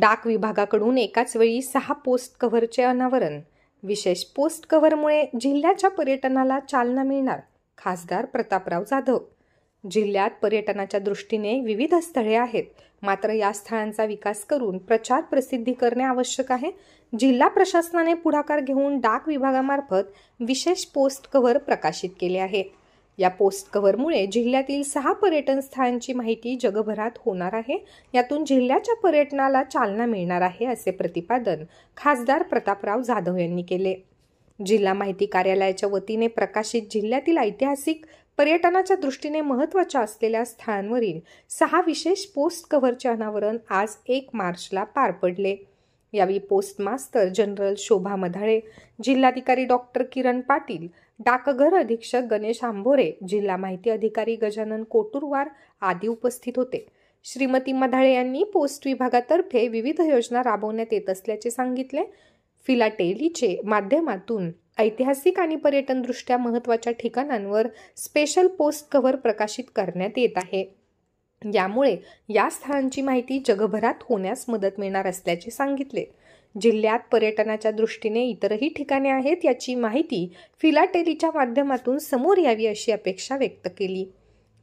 डाक विभागाकडून एकाच वेळी 6 पोस्ट कव्हरचे अनावरण। विशेष पोस्ट कव्हरमुळे जिल्ह्याच्या पर्यटनाला चालना मिळणार, खासदार प्रतापराव जाधव। जिल्ह्यात पर्यटनाच्या दृष्टीने विविध स्थळे आहेत, मात्र या स्थळांचा विकास करून प्रचार प्रसिद्धी करणे आवश्यक आहे। जिल्हा प्रशासनाने पुढाकार घेऊन डाक विभागामार्फत विशेष पोस्ट कव्हर प्रकाशित केले आहे। या पोस्ट कव्हरमुळे जिल्ह्यातील 6 पर्यटन स्थळांची माहिती जगभरात होणार आहे। यातून जिल्ह्याच्या पर्यटनाला चालना मिळणार आहे, असे प्रतिपादन खासदार प्रतापराव जाधव यांनी केले। जिल्हा माहिती कार्यालयाच्या वतीने प्रकाशित जिल्ह्यातील ऐतिहासिक, पर्यटनाच्या दृष्टीने महत्त्वाच्या असलेल्या स्थळांवरील 6 विशेष पोस्ट कव्हरचे अनावरण आज 1 मार्चला पार पडले। यावेळी पोस्ट मास्तर जनरल शोभा मधाळे, जिल्हाधिकारी डॉक्टर किरण पाटील, डाकघर अधीक्षक गणेश आंभोरे, जिल्हा माहिती अधिकारी गजानन कोटुरवार आदी उपस्थित होते। श्रीमती मधाळे यांनी पोस्ट विभागातर्फे विविध योजना राबवण्यात येत असल्याचे सांगितले। फिलाटेलीचे माध्यमातून ऐतिहासिक आणि पर्यटनदृष्ट्या महत्त्वाच्या ठिकाणांवर स्पेशल पोस्ट कव्हर प्रकाशित करण्यात येत आहे। यामुळे या स्थळांची माहिती जगभरात होण्यास मदत मिळणार असल्याचे सांगितले। जिल्ह्यात पर्यटनाच्या दृष्टीने इतरही ठिकाणे आहेत, याची माहिती फिलाटेलीच्या माध्यमातून समोर यावी अशी अपेक्षा व्यक्त केली।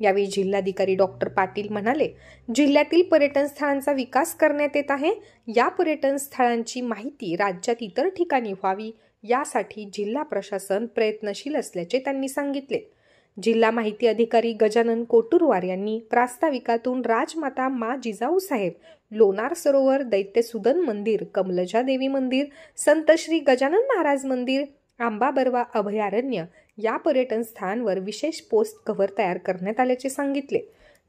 यावेळी जिल्हाधिकारी डॉक्टर पाटील म्हणाले, जिल्ह्यातील पर्यटन स्थळांचा विकास करण्यात येत आहे। या पर्यटन स्थळांची माहिती राज्यात इतर ठिकाणी व्हावी, यासाठी जिल्हा प्रशासन प्रयत्नशील असल्याचे त्यांनी सांगितले। जिल्हा माहिती अधिकारी गजानन कोटुरवार यांनी प्रास्ताविकातून राजमाता मा जिजाऊ साहेब, लोणार सरोवर, दैत्यसुदन मंदिर, कमलजा देवी मंदिर, संत श्री गजानन महाराज मंदिर, आंबा बर्वा अभयारण्य या पर्यटन स्थळांवर विशेष पोस्ट कव्हर तयार करण्यात आल्याचे सांगितले।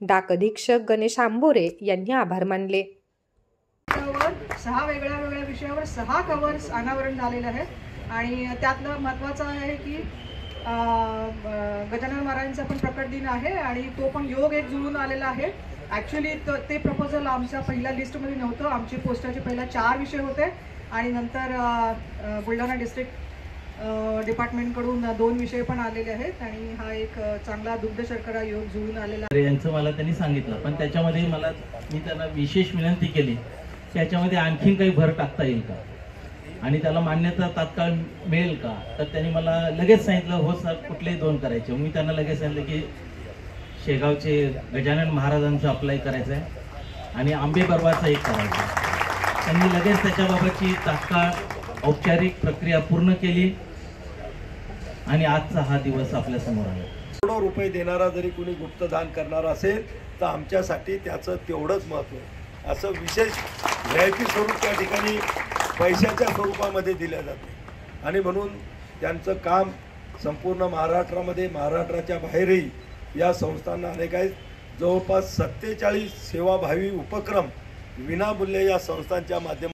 डाक अधीक्षक गणेश आंभोरे यांनी आभार मानले। 6 वेगळ्या विषयावर 6 कव्हर्स अनावरण झालेले आहेत आणि त्यातलं महत्त्वाचं आहे की गजानन महाराजांचा पण प्रकट दिन आहे आणि तो पण योग एक जुळून आलेला आहे। ॲक्च्युली ते प्रपोजल आमच्या पहिल्या लिस्टमध्ये नव्हतं। आमचे पोस्टाचे पहिला 4 विषय होते आणि नंतर बुलढाणा डिस्ट्रिक्ट डिपार्टमेंटकडून 2 विषय पण आलेले आहेत आणि हा एक चांगला दुग्ध शर्करा योग जुळून आलेला आहे। यांचं मला त्यांनी सांगितलं, पण त्याच्यामध्ये मी त्यांना विशेष विनंती केली की याच्यामध्ये आणखीन काही भर टाकता येईल का आणि त्याला मान्यता तात्काळ मिळेल का। तर त्यांनी मला लगेच सांगितलं, हो सर, कुठलेही 2 करायचे। मी त्यांना लगेच सांगितलं की शेगावचे गजानन महाराजांचं अप्लाय करायचं आहे आणि आंबे बर्वाचा एक करायचा आहे। त्यांनी लगेच त्याच्याबाबतची तात्काळ औपचारिक प्रक्रिया पूर्ण केली आणि आजचा हा दिवस आपल्या समोर आला। करोडो रुपये देणारा जरी कोणी गुप्तदान करणार असेल तर आमच्यासाठी त्याचं तेवढंच महत्त्व आहे। असं विशेष VIP स्वरूप त्या ठिकाणी पैशाच्या स्वरूपामध्ये दिल्या जाते आणि म्हणून त्यांचं काम संपूर्ण महाराष्ट्रामध्ये, महाराष्ट्राच्या बाहेरही या संस्थांना अनेक आहेत। जवळपास 47 सेवाभावी उपक्रम विनामूल्य या संस्थांच्या माध्यमातून